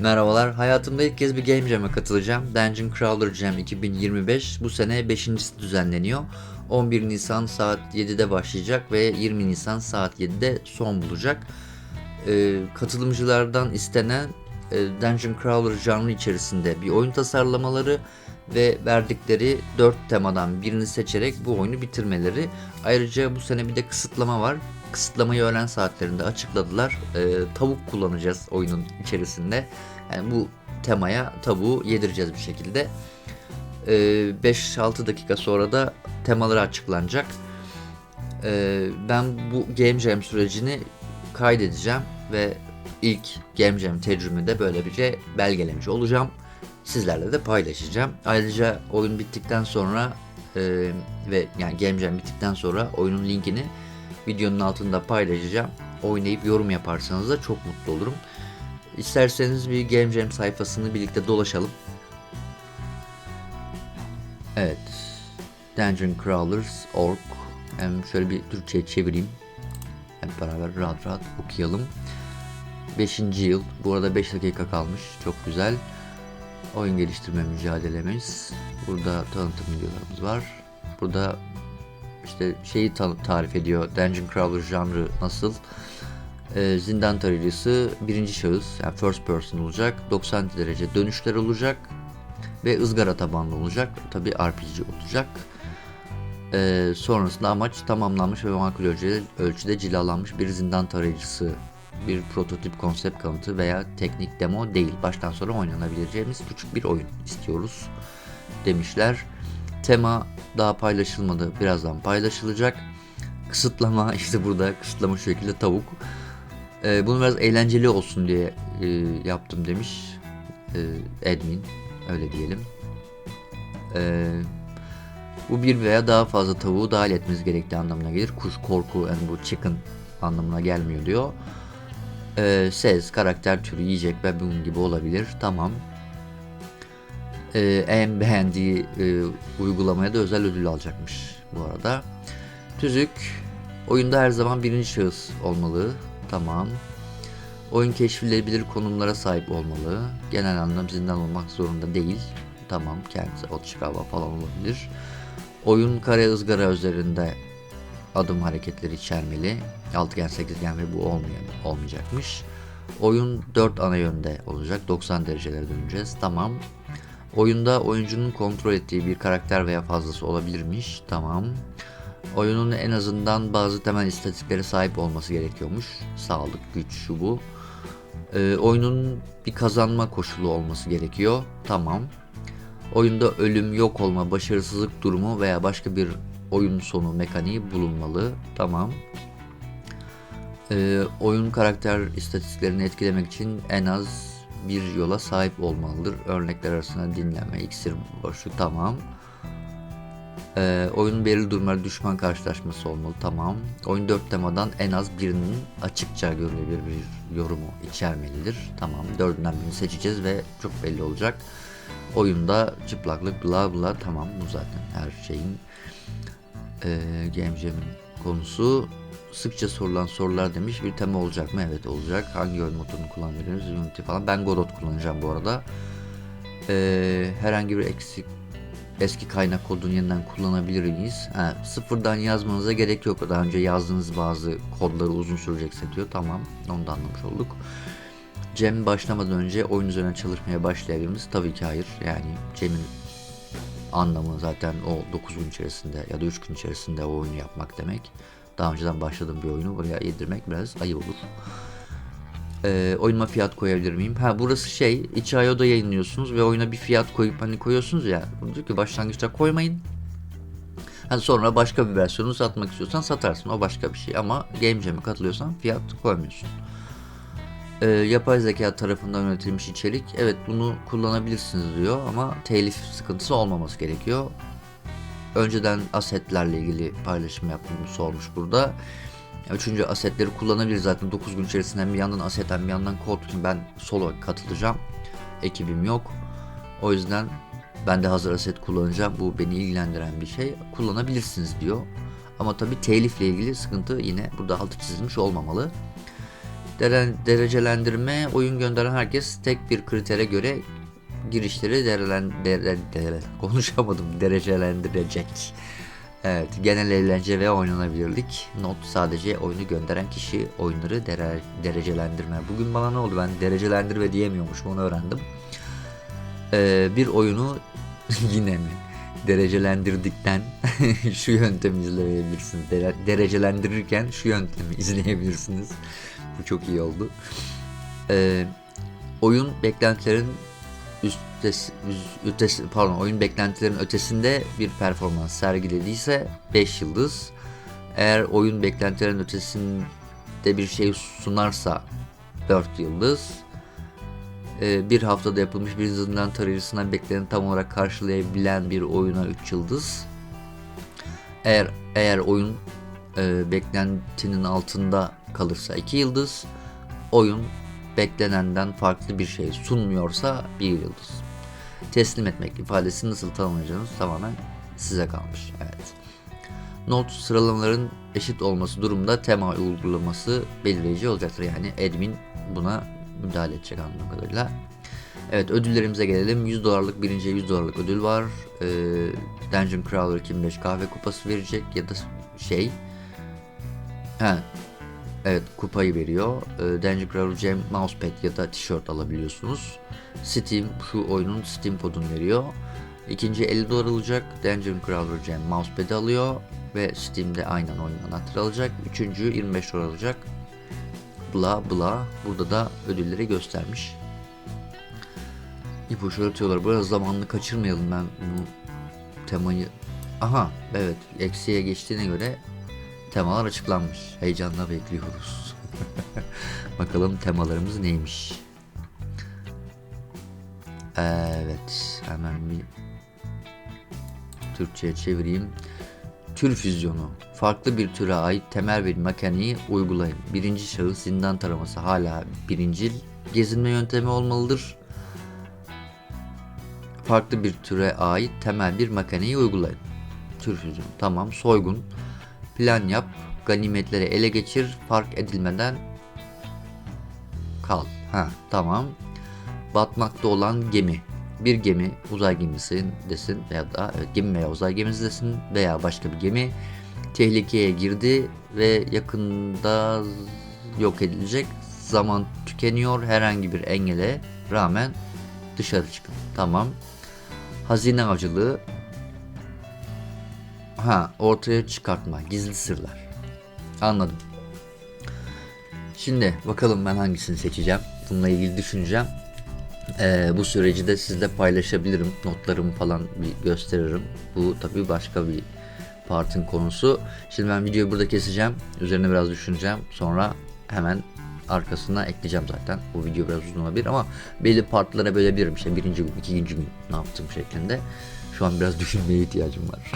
Merhabalar, hayatımda ilk kez bir Game Jam'e katılacağım. Dungeon Crawler Jam 2025 bu sene 5.'si düzenleniyor. 11 Nisan saat 7'de başlayacak ve 20 Nisan saat 7'de son bulacak. Katılımcılardan istenen Dungeon Crawler janrı içerisinde bir oyun tasarlamaları ve verdikleri 4 temadan birini seçerek bu oyunu bitirmeleri. Ayrıca bu sene bir de kısıtlama var. Kısıtlamayı öğlen saatlerinde açıkladılar. Tavuk kullanacağız oyunun içerisinde. Yani bu temaya tavuğu yedireceğiz bir şekilde. 5-6 dakika sonra da temaları açıklanacak. Ben bu Game Jam sürecini kaydedeceğim ve ilk Game Jam tecrübemi de böylece belgelemiş olacağım. Sizlerle de paylaşacağım. Ayrıca oyun bittikten sonra ve yani Game Jam bittikten sonra oyunun linkini videonun altında paylaşacağım. Oynayıp yorum yaparsanız da çok mutlu olurum. İsterseniz bir Game Jam sayfasını birlikte dolaşalım. Evet. Dungeon Crawlers.org. Hem şöyle bir Türkçe'ye çevireyim. Hep beraber rahat rahat okuyalım. 5. yıl. Bu arada 5 dakika kalmış. Çok güzel. Oyun geliştirme mücadelemiz. Burada tanıtım videolarımız var. Burada işte şeyi tarif ediyor. Dungeon Crawler janrı nasıl? Zindan tarayıcısı birinci şahıs, yani first person olacak. 90 derece dönüşler olacak. Ve ızgara tabanlı olacak. Tabi RPG olacak. Sonrasında amaç tamamlanmış ve makul ölçüde cilalanmış bir zindan tarayıcısı. Bir prototip, konsept kanıtı veya teknik demo değil. Baştan sona oynanabileceğimiz küçük bir oyun istiyoruz demişler. Tema daha paylaşılmadı. Birazdan paylaşılacak. Kısıtlama işte burada kısıtlama şu şekilde tavuk. Bunu biraz eğlenceli olsun diye yaptım demiş admin. Öyle diyelim. Bu bir veya daha fazla tavuğu dahil etmeniz gerektiği anlamına gelir. Kuş, korku, yani bu chicken anlamına gelmiyor diyor. Ses, karakter türü, yiyecek ve bunun gibi olabilir. Tamam. En beğendiği uygulamaya da özel ödül alacakmış bu arada. Tüzük. Oyunda her zaman birinci şahıs olmalı. Tamam. Oyun keşfedilebilir konumlara sahip olmalı. Genel anlam zindan olmak zorunda değil. Tamam, kendisi Otçikava falan olabilir. Oyun kare ızgara üzerinde adım hareketleri içermeli. Altıgen, sekizgen ve bu olmayacakmış. Oyun 4 ana yönde olacak. 90 derecelere döneceğiz. Tamam. Oyunda oyuncunun kontrol ettiği bir karakter veya fazlası olabilirmiş. Tamam. Oyunun en azından bazı temel istatistiklere sahip olması gerekiyormuş. Sağlık, güç, şu bu. Oyunun bir kazanma koşulu olması gerekiyor. Tamam. Oyunda ölüm, yok olma, başarısızlık durumu veya başka bir oyun sonu mekaniği bulunmalı. Tamam. Oyun karakter istatistiklerini etkilemek için en az bir yola sahip olmalıdır. Örnekler arasında dinleme, iksir boşu. Tamam. Oyunun belirli durumlarda düşman karşılaşması olmalı. Tamam. Oyun 4 temadan en az birinin açıkça görülebilir bir yorumu içermelidir. Tamam. 4'ünden birini seçeceğiz ve çok belli olacak. Oyunda çıplaklık, bla bla. Tamam. Bu zaten her şeyin Game Jam'in konusu. Sıkça sorulan sorular demiş. Bir tema olacak mı? Evet, olacak. Hangi oyun motorunu kullanabiliriz? Unity falan. Ben Godot kullanacağım bu arada. Herhangi bir eski kaynak kodunu yeniden kullanabilir miyiz? Sıfırdan yazmanıza gerek yok. Daha önce yazdığınız bazı kodları uzun sürecekse diyor. Tamam. Onu da anlamış olduk. Jam başlamadan önce oyun üzerine çalışmaya başlayabilir miyiz? Tabii ki hayır. Yani Jam'in anlamı zaten o 9 gün içerisinde ya da 3 gün içerisinde o oyunu yapmak demek. Daha önceden başladığım bir oyunu buraya yedirmek biraz ayıp olur. Oyunuma fiyat koyabilir miyim? Burası itch.io'da yayınlıyorsunuz ve oyuna bir fiyat koyup koyuyorsunuz ya. Diyor ki başlangıçta koymayın. Sonra başka bir versiyonu satmak istiyorsan satarsın. O başka bir şey ama Game Jam'e katılıyorsan fiyat koymuyorsun. Yapay zeka tarafından yönetilmiş içerik. Evet, bunu kullanabilirsiniz diyor ama telif sıkıntısı olmaması gerekiyor. Önceden asetlerle ilgili paylaşım yaptığımı sormuş burada. Üçüncü asetleri kullanabilir zaten 9 gün içerisinde, hem bir yandan aset hem bir yandan kod. Ben solo katılacağım. Ekibim yok. O yüzden ben de hazır aset kullanacağım. Bu beni ilgilendiren bir şey. Kullanabilirsiniz diyor. Ama tabii telifle ilgili sıkıntı yine burada altı çizilmiş olmamalı. Derecelendirme, oyun gönderen herkes tek bir kritere göre girişleri konuşamadım, derecelendirecek. Evet, genel eğlence ve oynanabilirlik. Not, sadece oyunu gönderen kişi oyunları derecelendirme. Bugün bana ne oldu, ben derecelendirme diyemiyormuşum, onu öğrendim. Bir oyunu yine mi derecelendirdikten şu yöntemi izleyebilirsiniz. Derecelendirirken şu yöntemi izleyebilirsiniz. Bu çok iyi oldu. Oyun beklentilerin oyun beklentilerin ötesinde bir performans sergilediyse 5 yıldız. Eğer oyun beklentilerin ötesinde bir şey sunarsa 4 yıldız. Bir haftada yapılmış bir zindan tarayıcısından bekleneni tam olarak karşılayabilen bir oyuna 3 yıldız. Eğer oyun beklentinin altında kalırsa 2 yıldız. Oyun beklenenden farklı bir şey sunmuyorsa 1 yıldız. Teslim etmek ifadesini nasıl tanımlayacağınız tamamen size kalmış. Evet. Not, sıralamaların eşit olması durumunda tema uygulaması belirleyici olacaktır. Yani admin buna müdahale edecek anladığım kadarıyla. Evet, ödüllerimize gelelim. $100'lık birinciye $100 ödül var. Dungeon Crawler 25 kahve kupası verecek ya da şey. Evet, kupayı veriyor. Dungeon Crawler Jam Mousepad ya da tişört alabiliyorsunuz. Steam, şu oyunun Steam kodunu veriyor. İkinci $50 alacak. Dungeon Crawler Jam Mousepad'i alıyor ve Steam'de aynen oyun anahtarı alacak. Üçüncü $25 alacak. Bla bla. Burada da ödülleri göstermiş. İpuçları atıyorlar. Biraz zamanını kaçırmayalım, ben bu temayı. Aha, evet, eksiye geçtiğine göre temalar açıklanmış. Heyecanla bekliyoruz. Bakalım temalarımız neymiş. Evet, hemen bir Türkçe'ye çevireyim. Tür füzyonu. Farklı bir türe ait temel bir mekaniği uygulayın. Birinci şahıs zindan taraması hala birincil gezinme yöntemi olmalıdır. Farklı bir türe ait temel bir mekaniği uygulayın. Tür füzyonu. Tamam. Soygun. Plan yap. Ganimetleri ele geçir. Fark edilmeden kal. Tamam. Batmakta olan gemi. Bir gemi, uzay gemisi desin veya da gemi veya uzay gemisi desin veya başka bir gemi tehlikeye girdi ve yakında yok edilecek. Zaman tükeniyor. Herhangi bir engele rağmen dışarı çıkın. Tamam. Hazine avcılığı. Ortaya çıkartma. Gizli sırlar. Anladım. Şimdi bakalım ben hangisini seçeceğim. Bununla ilgili düşüneceğim. Bu süreci de sizle paylaşabilirim. Notlarımı falan bir gösteririm. Bu tabii başka bir partın konusu. Şimdi ben videoyu burada keseceğim. Üzerine biraz düşüneceğim. Sonra hemen arkasına ekleyeceğim zaten. Bu video biraz uzun olabilir ama belli partlara bölebilirim. İşte birinci gün, ikinci gün ne yaptığım şeklinde. Şu an biraz düşünmeye ihtiyacım var.